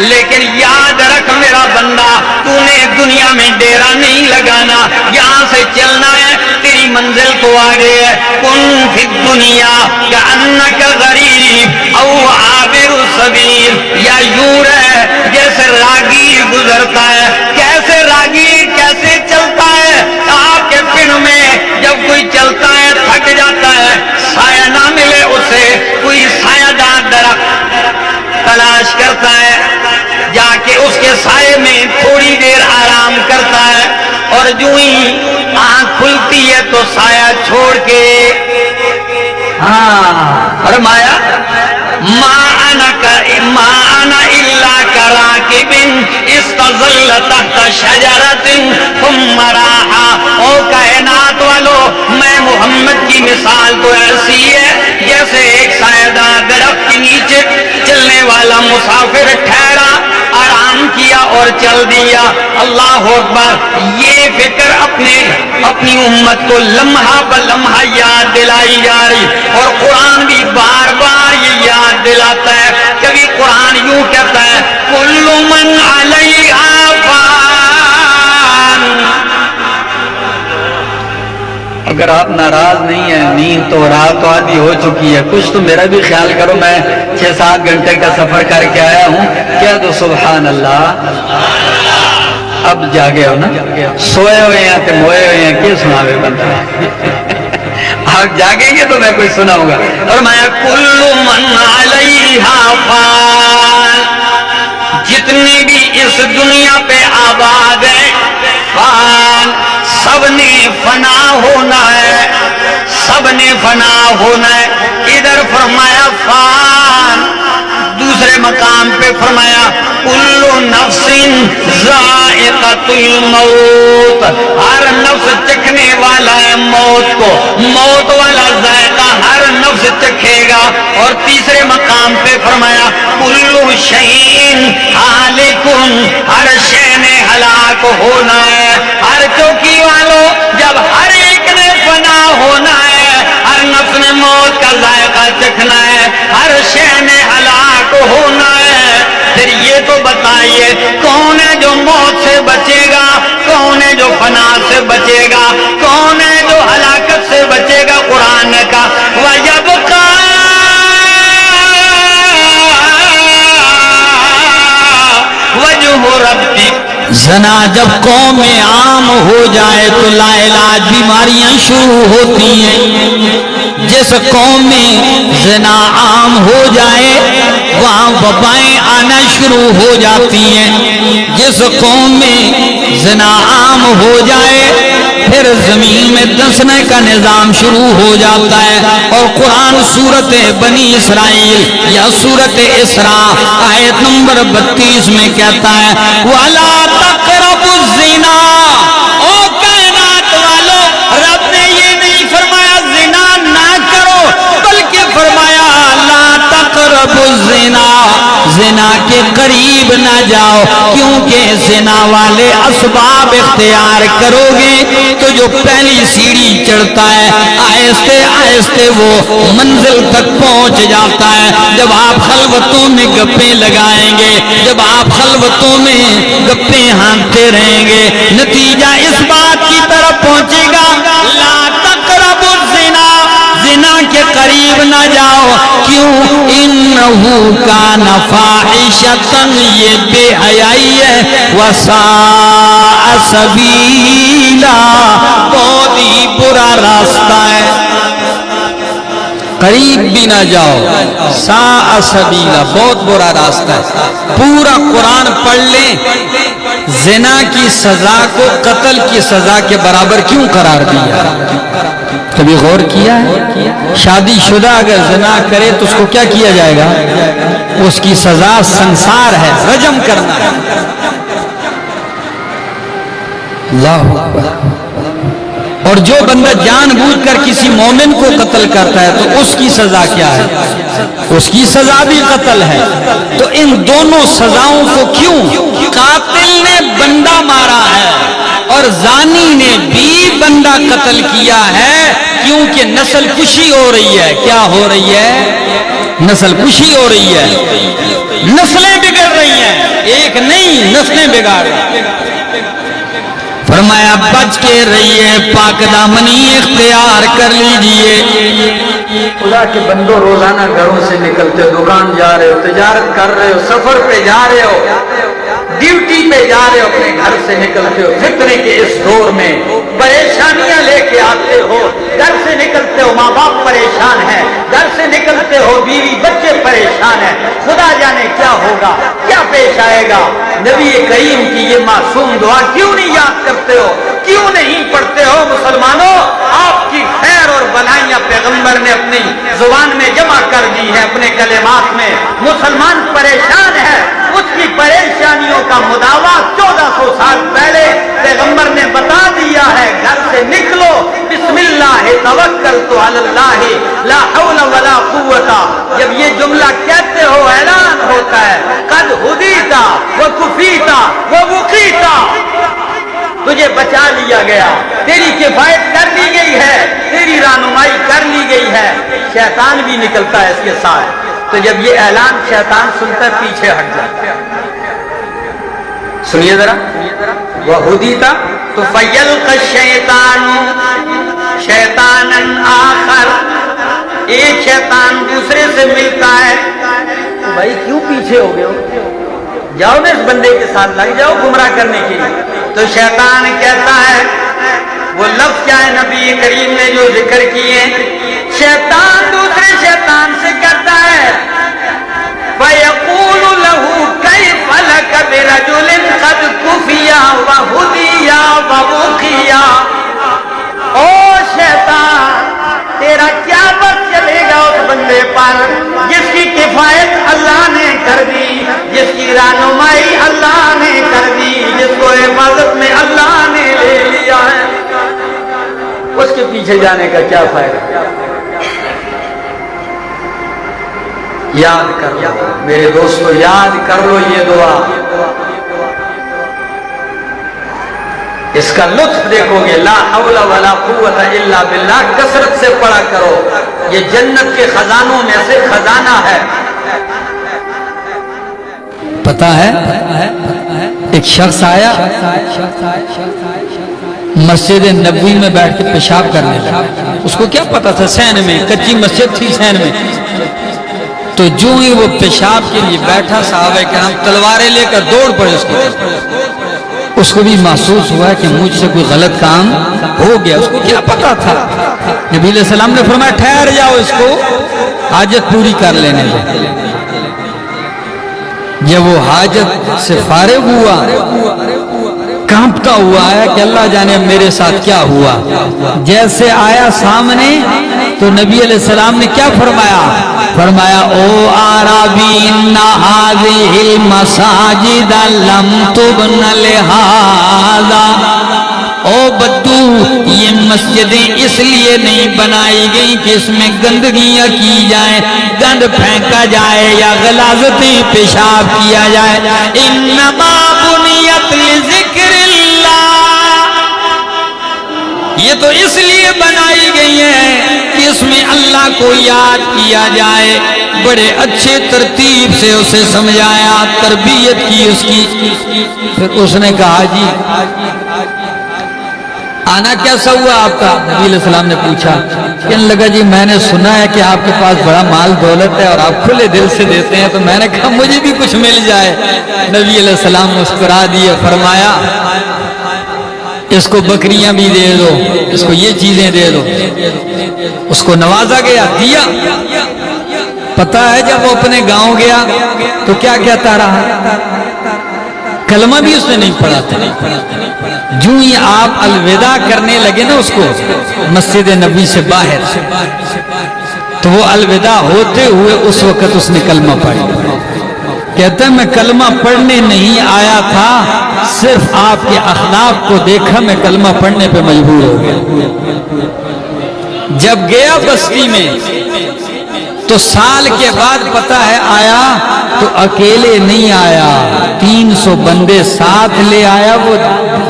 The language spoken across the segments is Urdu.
لیکن یاد رکھ میرا بندہ، تو نے دنیا میں ڈیرا نہیں لگانا، یہاں سے چلنا ہے، تیری منزل تو آگے ہے۔ کن فی الدنیا کأنک غریب او عابر السبیل، یا یوں ہے جیسے راگیر گزرتا ہے۔ کیسے راگیر کیسے چلتا ہے؟ آپ کے پن میں جب کوئی چلتا ہے تھک جاتا ہے، سایہ نہ ملے اسے، کوئی سایہ دار درخت تلاش کرتا ہے، جا کے اس کے سائے میں تھوڑی دیر آرام کرتا ہے، اور جو ہی آنکھ کھلتی ہے تو سایہ چھوڑ کے فرمایا ما انا الا کراکب استظل تحت شجرۃ ثم راحا۔ او کائنات والو، میں محمد کی مثال تو ایسی ہے جیسے ایک سایہ دار درخت کے نیچے چلنے والا مسافر ٹھہرا، آرام کیا اور چل دیا۔ اللہ اکبر، یہ فکر اپنی امت کو لمحہ بلمحہ یاد دلائی جا رہی، اور قرآن بھی بار بار یہ یاد دلاتا ہے۔ کبھی قرآن یوں کہتا ہے کل من علیہا فان۔ اگر آپ ناراض نہیں ہیں، نیند تو رات تو آدھی ہو چکی ہے، کچھ تو میرا بھی خیال کرو، میں 6-7 گھنٹے کا سفر کر کے آیا ہوں، کیا تو سبحان اللہ۔ اب جاگے ہو نا، سوئے ہوئے ہیں تے موئے ہوئے ہیں، کیا سناوے بندہ؟ آپ جاگیں گے تو میں کوئی سناؤں گا۔ اور میں کل من علیہا فان، جتنے بھی اس دنیا پہ آباد ہیں، فان، سب نے فنا ہونا ہے، سب نے فنا ہونا ہے۔ ادھر فرمایا فان، دوسرے مقام پہ فرمایا کل نفس ذائقۃ الموت، ہر نفس چکھنے والا ہے موت کو، موت والا ذائقہ ہر نفس چکھے گا۔ اور تیسرے مقام پہ فرمایا کل شیء ہالک، ہر شے نے ہلاک ہونا ہے۔ ہر چوکی والوں، جب ہر ایک نے فنا ہونا ہے، ہر نفس نے موت کا ذائقہ چکھنا ہے، ہر شے نے ہلاک ہونا ہے، پھر یہ تو بتائیے کون ہے جو موت سے بچے گا، کون ہے جو فنا سے بچے گا، کون ہے جو ہلاکت سے بچے گا؟ قرآن نے کہا وَيَبْقَى وَجْهُ رَبِّكَ۔ زنا جب قوم میں عام ہو جائے تو لا علاج بیماریاں شروع ہوتی ہیں۔ جس قوم میں زنا عام ہو جائے وہاں وبائیں آنا شروع ہو جاتی ہیں۔ جس قوم میں زنا عام ہو جائے پھر زمین میں دسنے کا نظام شروع ہو جاتا ہے۔ اور قرآن سورت بنی اسرائیل یا سورت اسراء آیت نمبر 32 میں کہتا ہے وَلَا تَقْرَبُوا الزِّنَا۔ او کائنات والو، رب نے یہ نہیں فرمایا زنا نہ کرو، بلکہ فرمایا لا تقربوا الزنا، زنا کے قریب نہ جاؤ، کیونکہ زنا والے اسباب اختیار کرو گے تو جو پہلی سیڑھی چڑھتا ہے آہستہ آہستہ وہ منزل تک پہنچ جاتا ہے۔ جب آپ خلوتوں میں گپیں لگائیں گے، جب آپ خلوتوں میں گپیں ہانکتے رہیں گے، نتیجہ اس بات کی طرف پہنچے گا لا تقربوا الزنا، زنا کے قریب نہ جاؤ، کیوں؟ انہو کان فاحشۃ، یہ بے حیائی ہے، وساء سبیلا، بہت ہی برا راستہ ہے، قریب بھی نہ جاؤ، ساء سبیلا، بہت برا راستہ ہے۔ پورا قرآن پڑھ لیں، زنا کی سزا کو قتل کی سزا کے برابر کیوں قرار دیا؟ کبھی غور کیا ہے؟ شادی شدہ اگر زنا کرے تو اس کو کیا کیا جائے گا؟ اس کی سزا سنسار ہے، رجم کرنا ہے۔ اللہ اکبر۔ اور جو بندہ جان بوجھ کر کسی مومن کو قتل کرتا ہے تو اس کی سزا کیا ہے؟ اس کی سزا بھی قتل ہے۔ تو ان دونوں سزاؤں کو کیوں؟ قاتل نے بندہ مارا ہے اور زانی نے بھی بندہ قتل کیا ہے، کیونکہ نسل کشی ہو رہی ہے۔ کیا ہو رہی ہے؟ نسل کشی ہو رہی ہے، نسلیں بگڑ رہی ہیں، ایک نہیں نسلیں بگاڑ رہی ہیں۔ فرمایا بچ کے رہیے، پاک دامنی اختیار کر لیجئے۔ خدا کے بندوں روزانہ گھروں سے نکلتے ہو، دکان جا رہے ہو، تجارت کر رہے ہو، سفر پہ جا رہے ہو، ڈیوٹی پہ جا رہے ہو، اپنے گھر سے نکلتے ہو، فتنے کے اس دور میں پریشانیاں لے کے آتے ہو، گھر سے نکلتے ہو ماں باپ پریشان ہیں، گھر سے نکلتے ہو بیوی بچے پریشان ہیں، خدا جانے کیا ہوگا، کیا پیش آئے گا۔ نبی کریم کی یہ معصوم دعا کیوں نہیں یاد کرتے ہو، کیوں نہیں پڑھتے ہو مسلمانوں؟ آپ کی خیر اور بھلائیاں پیغمبر نے اپنی زبان میں جمع کر دی ہے، اپنے کلمات میں۔ مسلمان پریشان ہے، اس کی پریشانیوں کا مداوع 1400 سال پہلے پیغمبر نے بتا دیا ہے۔ گھر سے نکلو، بسم اللہ توکلت علی اللہ لا حول ولا قوت، جب یہ جملہ کہتے ہو اعلان ہوتا ہے قد ہدیت وکفیت ووقیت، تجھے بچا لیا گیا، تیری کفایت کر لی گئی ہے، تیری رہنمائی کر لی گئی ہے۔ شیطان بھی نکلتا ہے اس کے ساتھ، تو جب یہ اعلان شیطان سنتا پیچھے ہٹ جاتا ہے۔ سنیے ذرا، وَهُدِيتَ تو فَيَلْقَ الشَّيْطَانُ شَيْطَانًا آخر، ایک شیطان دوسرے سے ملتا ہے۔ بھائی کیوں پیچھے ہو گئے ہو، جاؤ نا اس بندے کے ساتھ لگ جاؤ گمراہ کرنے کے لیے۔ تو شیطان کہتا ہے، وہ لفظ کیا ہے نبی کریم نے جو ذکر کیے، شیطان دوسرے شیطان سے کہتا ہے فَيَقُولُ لَهُ كَيْفَ لَكَ بِرَجُلٍ قَدْ كُفِيَ وَهُدِيَ وَوُقِيَ، او شیطان تیرا کیا بس چلے گا اس بندے پر جس کی کفایت اللہ نے کر دی، جس کی رہنمائی اللہ نے کر دی، جس کو حفاظت میں اللہ نے لے لیا ہے، اس کے پیچھے جانے کا کیا فائدہ؟ یاد کر لو میرے دوستو، یاد کر لو یہ دعا، اس کا لطف دیکھو گے۔ لا حول ولا قوت الا باللہ کثرت سے پڑھا کرو، یہ جنت کے خزانوں میں سے خزانہ ہے۔ پتہ ہے ایک شخص آیا مسجد نبوی میں بیٹھ کے پیشاب کرنے لگا، اس کو کیا پتا تھا، سین میں کچی مسجد تھی سین میں، تو جو ہی وہ پیشاب کے لیے بیٹھا صحابہ کرام تلواریں لے کر دوڑ پڑے اس کی طرف۔ اس کو بھی محسوس ہوا کہ مجھ سے کوئی غلط کام ہو گیا، اس کو کیا پتا تھا۔ نبی علیہ السلام نے فرمایا ٹھہر جاؤ، اس کو حاجت پوری کر لینے دو۔ جب وہ حاجت سے فارغ ہوا، کانپتا ہوا آیا کہ اللہ جانے میرے ساتھ کیا ہوا۔ جیسے آیا سامنے تو نبی علیہ السلام نے کیا فرمایا؟ فرمایا او عربی ان هذه المساجد لم تبن لهذا، او بدو یہ مسجدیں اس لیے نہیں بنائی گئی کہ اس میں گندگیاں کی جائیں، گند پھینکا جائے یا غلاظتیں پیشاب کیا جائے، انما بنیت لذکر اللہ، یہ تو اس لیے بنائی گئی ہے کہ اس میں اللہ کو یاد کیا جائے، بڑے اچھے ترتیب سے اسے سمجھایا، تربیت کی اس کی۔ پھر اس نے کہا جی آنا کیسا ہوا آپ کا؟ نبی علیہ السلام نے پوچھا، کہنے لگا جی میں نے سنا ہے کہ آپ کے پاس بڑا مال دولت ہے اور آپ کھلے دل سے دیتے ہیں، تو میں نے کہا مجھے بھی کچھ مل جائے۔ نبی علیہ السلام مسکرا دیے، فرمایا اس کو بکریاں بھی دے دو، اس کو یہ چیزیں دے دو۔ اس کو نوازا گیا، دیا۔ پتہ ہے جب وہ اپنے گاؤں گیا تو کیا کہتا رہا؟ کلمہ بھی اس نے نہیں پڑھا تھا۔ جو ہی آپ الوداع کرنے لگے نا اس کو مسجد نبی سے باہر، تو وہ الوداع ہوتے ہوئے اس وقت اس نے کلمہ پڑھا۔ کہتا ہے میں کلمہ پڑھنے نہیں آیا تھا، صرف آپ کے اخلاق کو دیکھا میں کلمہ پڑھنے پہ مجبور ہو گیا۔ جب گیا بستی میں تو سال کے بعد پتہ ہے آیا تو اکیلے نہیں آیا، 300 1900 بندے ساتھ لے آیا وہ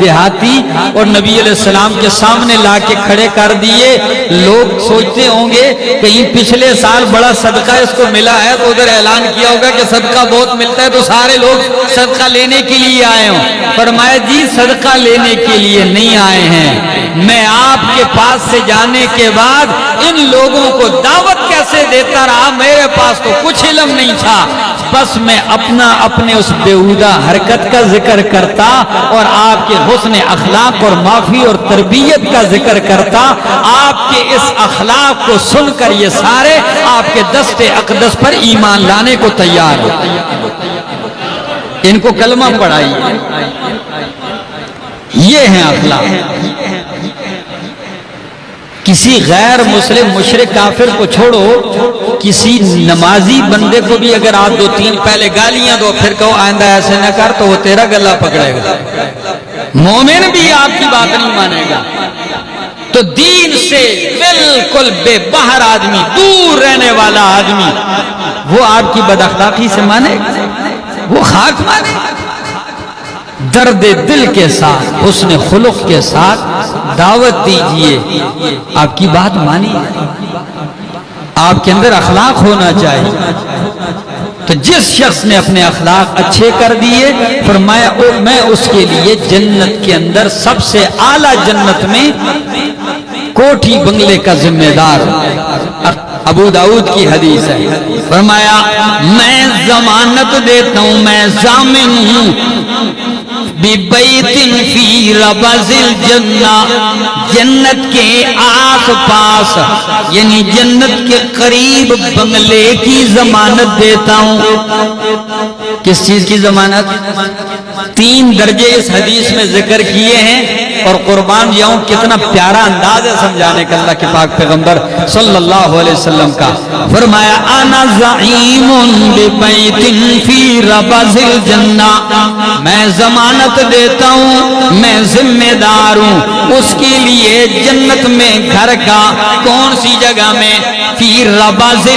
دیہاتی اور نبی علیہ السلام کے سامنے لا کے کھڑے کر دیے. لوگ سوچتے ہوں گے کہیں پچھلے سال بڑا صدقہ اس کو ملا ہے تو ادھر اعلان کیا ہوگا کہ صدقہ بہت ملتا ہے تو سارے لوگ صدقہ لینے کے لیے آئے ہوں. فرمایا جی صدقہ لینے کے لیے نہیں آئے ہیں, میں آپ کے پاس سے جانے کے بعد ان لوگوں کو دعوت کیسے دیتا رہا, میرے پاس تو کچھ علم نہیں تھا, بس میں اپنے اس بیہودہ حرکت کا ذکر کرتا اور آپ کے حسن اخلاق اور معافی اور تربیت کا ذکر کرتا. آپ کے اس اخلاق کو سن کر یہ سارے آپ کے دست اقدس پر ایمان لانے کو تیار ہو. ان کو کلمہ پڑھائیے. یہ ہیں اخلاق. کسی غیر مسلم مشرک کافر کو چھوڑو, کسی نمازی بندے کو بھی اگر آپ 2-3 پہلے گالیاں دو پھر کہو آئندہ ایسے نہ کر تو وہ تیرا گلا پکڑے گا. مومن بھی آپ کی بات نہیں مانے گا. تو دین سے بالکل بے باہر آدمی, دور رہنے والا آدمی, وہ آپ کی بد اخلاقی سے مانے گا, وہ خاک مانے گا. درد دل کے ساتھ, حسن خلق کے ساتھ دعوت دیجئے, آپ کی بات مانی, آپ کے اندر اخلاق ہونا چاہیے. تو جس شخص نے اپنے اخلاق اچھے کر دیے, فرمایا میں اس کے لیے جنت کے اندر سب سے اعلیٰ جنت میں کوٹھی بنگلے کا ذمہ دار. ابو داؤد کی حدیث ہے. فرمایا میں ضمانت دیتا ہوں, میں ضامن ہوں بِبَيْتٍ فِي رَبَضِ الْجَنَّةِ, جنت کے آس پاس یعنی جنت کے قریب بنگلے کی ضمانت دیتا ہوں. کس چیز کی ضمانت؟ 3 درجے اس حدیث میں ذکر کیے ہیں, اور قربان جاؤں کتنا پیارا انداز ہے سمجھانے کا اللہ کے پاک پیغمبر صلی اللہ علیہ وسلم کا. فرمایا انا زعیم بِبَيْتٍ فِي رَبَضِ الْجَنَّةِ, میں ضمانت دیتا ہوں, میں ذمہ دار ہوں اس کے لیے جنت میں گھر کا. کون سی جگہ میں؟ فی ربض